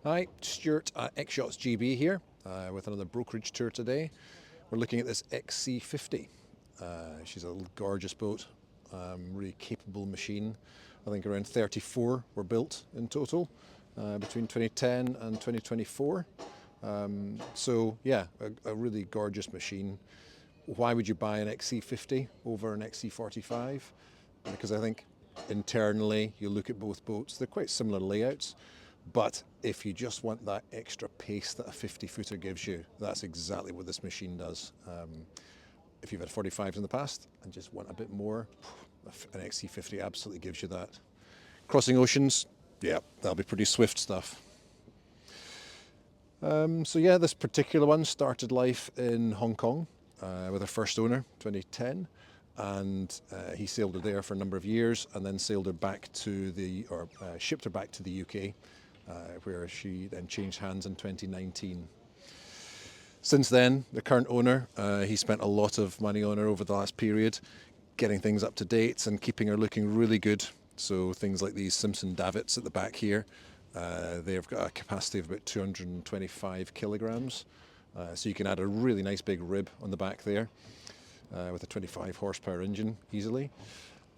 Hi, Stuart at X-Yachts GB here with another brokerage tour today. We're looking at this XC50. She's a gorgeous boat, really capable machine. I think around 34 were built in total between 2010 and 2024. So yeah, a really gorgeous machine. Why would you buy an XC50 over an XC45? Because I think internally you look at both boats, they're quite similar layouts. But if you just want that extra pace that a 50-footer gives you, that's exactly what this machine does. If you've had 45s in the past and just want a bit more, an XC50 absolutely gives you that. Crossing oceans, yeah, that'll be pretty swift stuff. So yeah, this particular one started life in Hong Kong with her first owner, 2010. And he sailed her there for a number of years and then sailed her back to shipped her back to the UK. Where she then changed hands in 2019. Since then, the current owner, he spent a lot of money on her over the last period, getting things up to date and keeping her looking really good. So things like these Simpson davits at the back here, they've got a capacity of about 225 kilograms. So you can add a really nice big rib on the back there with a 25 horsepower engine easily.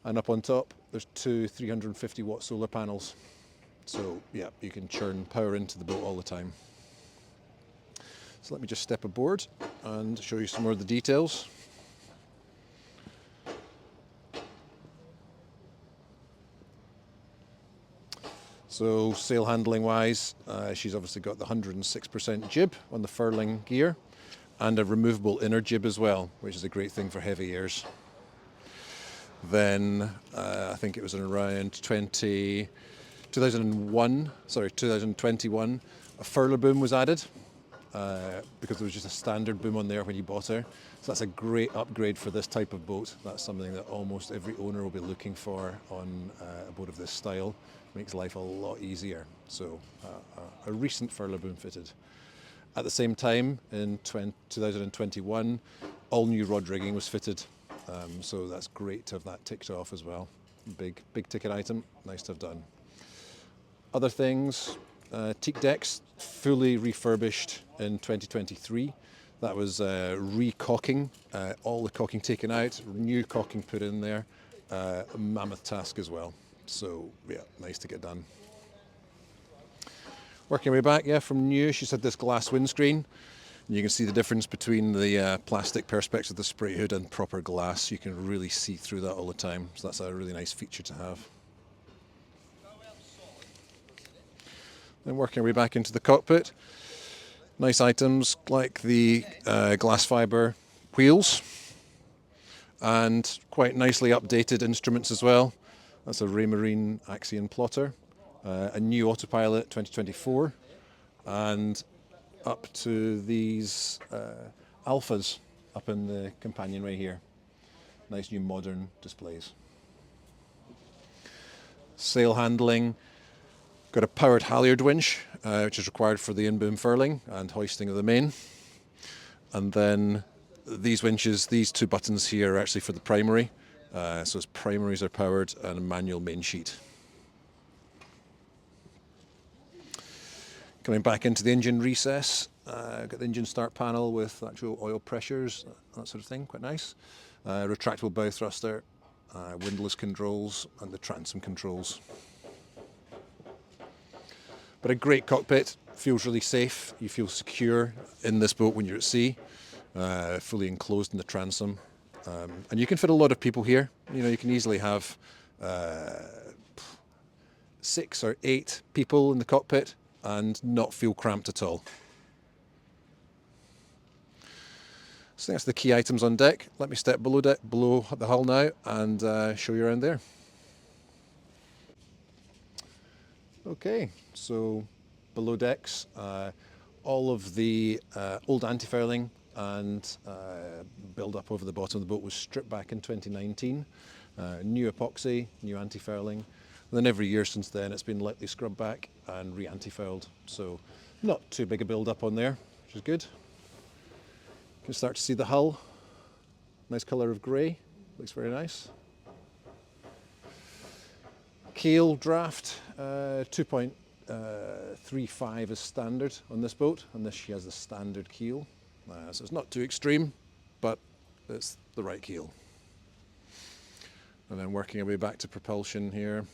And up on top, there's two 350 watt solar panels. So yeah, you can churn power into the boat all the time. So let me just step aboard and show you some more of the details. So sail handling wise, she's obviously got the 106% jib on the furling gear and a removable inner jib as well, which is a great thing for heavy airs. Then I think it was around 2021, a furler boom was added because there was just a standard boom on there when you bought her. So that's a great upgrade for this type of boat. That's something that almost every owner will be looking for on a boat of this style. Makes life a lot easier. So a recent furler boom fitted. At the same time, in 2021, all new rod rigging was fitted. So that's great to have that ticked off as well. Big ticket item, nice to have done. Other things, teak decks, fully refurbished in 2023. That was re-caulking, all the caulking taken out, new caulking put in there, a mammoth task as well. So yeah, nice to get done. Working our way back, yeah, from new, she's had this glass windscreen. And you can see the difference between the plastic perspex of the spray hood and proper glass. You can really see through that all the time. So that's a really nice feature to have. Then working our way back into the cockpit. Nice items like the glass fibre wheels and quite nicely updated instruments as well. That's a Raymarine Axion plotter, a new autopilot 2024, and up to these alphas up in the companionway here. Nice new modern displays. Sail handling. Got a powered halyard winch, which is required for the in-boom furling and hoisting of the main. And then these winches, these two buttons here are actually for the primary. So its primaries are powered and a manual main sheet. Coming back into the engine recess, got the engine start panel with actual oil pressures, that sort of thing, quite nice. Retractable bow thruster, windlass controls and the transom controls. But a great cockpit, feels really safe. You feel secure in this boat when you're at sea, fully enclosed in the transom. And you can fit a lot of people here. You know, you can easily have 6 or 8 people in the cockpit and not feel cramped at all. So that's the key items on deck. Let me step below the hull now and show you around there. Okay, so below decks, all of the old anti-fouling and build up over the bottom of the boat was stripped back in 2019. New epoxy, new anti-fouling. And then every year since then it's been lightly scrubbed back and re-anti-fouled. So not too big a build up on there, which is good. You can start to see the hull. Nice colour of grey, looks very nice. Keel draft, 2.3 3.5 is standard on this boat, and this she has the standard keel. So it's not too extreme, but it's the right keel. And then working our way back to propulsion here.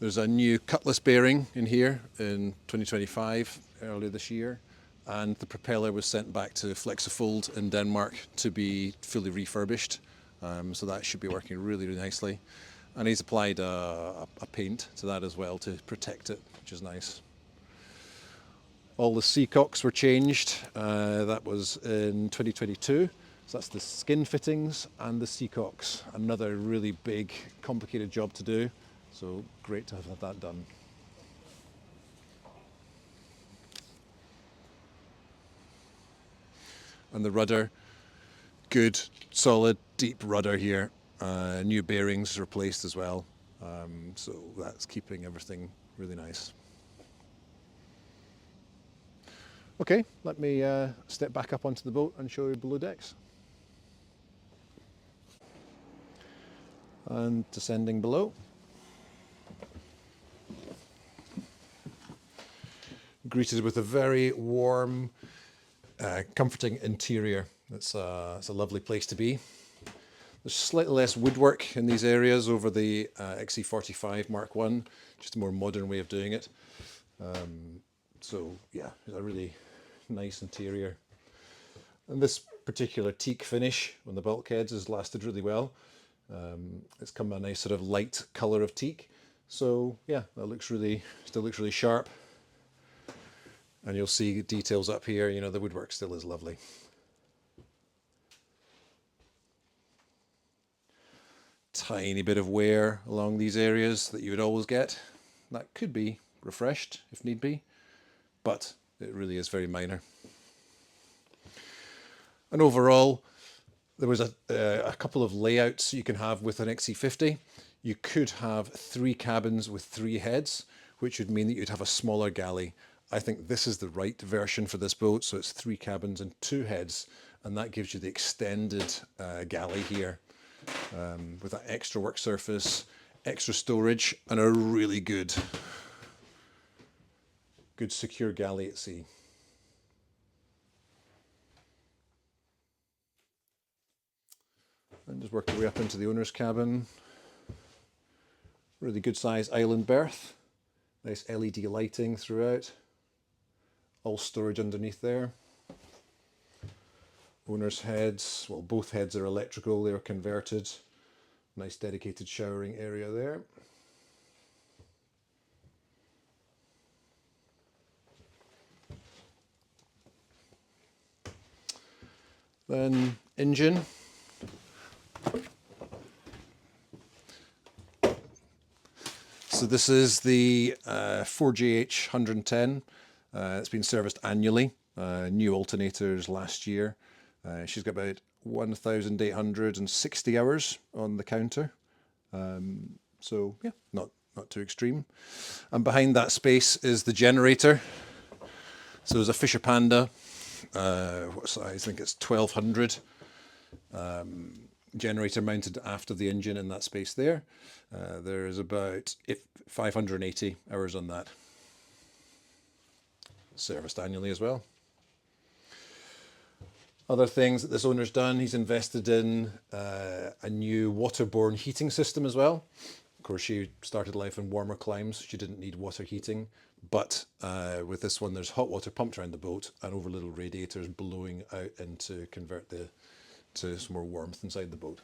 There's a new cutlass bearing in here in 2025, earlier this year, and the propeller was sent back to Flexifold in Denmark to be fully refurbished. So that should be working really, really nicely. And he's applied a paint to that as well to protect it, which is nice. All the seacocks were changed. That was in 2022. So that's the skin fittings and the seacocks. Another really big, complicated job to do. So great to have had that done. And the rudder, good, solid, deep rudder here. New bearings replaced as well. So that's keeping everything really nice. Okay, let me step back up onto the boat and show you below decks. And descending below. Greeted with a very warm, comforting interior. It's a lovely place to be. There's slightly less woodwork in these areas over the XC45 Mark 1, just a more modern way of doing it. So yeah, it's a really nice interior. And this particular teak finish on the bulkheads has lasted really well. It's come a nice sort of light colour of teak. So yeah, that looks really, still looks really sharp. And you'll see details up here, you know, the woodwork still is lovely. Tiny bit of wear along these areas that you would always get. That could be refreshed if need be, but it really is very minor. And overall, there was a couple of layouts you can have with an XC50. You could have 3 cabins with 3 heads, which would mean that you'd have a smaller galley. I think this is the right version for this boat, so it's 3 cabins and 2 heads, and that gives you the extended galley here with that extra work surface, extra storage, and a really good secure galley at sea. And just work your way up into the owner's cabin. Really good size island berth. Nice LED lighting throughout. All storage underneath there. Owner's heads, well, both heads are electrical, they're converted. Nice dedicated showering area there. Then engine. So this is the 4GH 110. It's been serviced annually. New alternators last year. She's got about 1,860 hours on the counter. So yeah, not too extreme. And behind that space is the generator. So there's a Fisher Panda. What size? I think it's 1200. Generator mounted after the engine in that space there. There's about 580 hours on that. Serviced annually as well. Other things that this owner's done, he's invested in a new waterborne heating system as well. Of course, she started life in warmer climes, she didn't need water heating, but with this one there's hot water pumped around the boat and over little radiators blowing out in to convert to some more warmth inside the boat.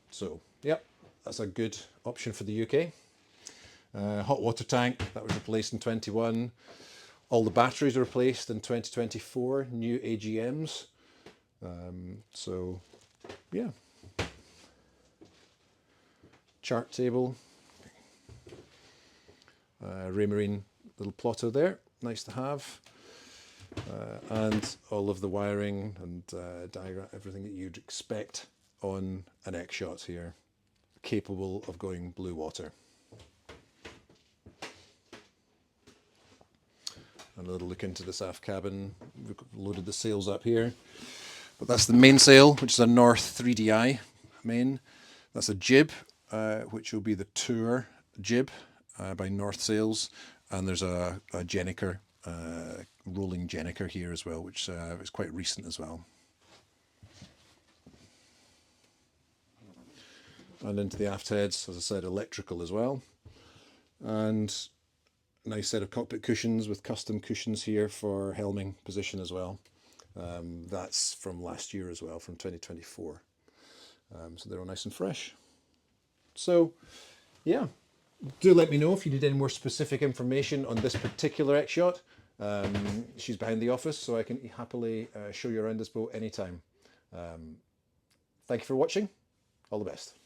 So yeah, that's a good option for the UK. Hot water tank, that was replaced in 21. All the batteries are replaced in 2024, new AGMs. So yeah, chart table, Raymarine little plotter there, nice to have, and all of the wiring and diagram, everything that you'd expect on an X-Yacht here, capable of going blue water. And a little look into this aft cabin. We've loaded the sails up here. But that's the mainsail, which is a North 3DI main. That's a jib, which will be the tour jib by North Sails. And there's a Jenniker, rolling Jenniker here as well, which is quite recent as well. And into the aft heads, as I said, electrical as well. And a nice set of cockpit cushions with custom cushions here for helming position as well. That's from last year as well, from 2024. So they're all nice and fresh. So, yeah, do let me know if you need any more specific information on this particular X-Yacht. She's behind the office, so I can happily show you around this boat anytime. Thank you for watching. All the best.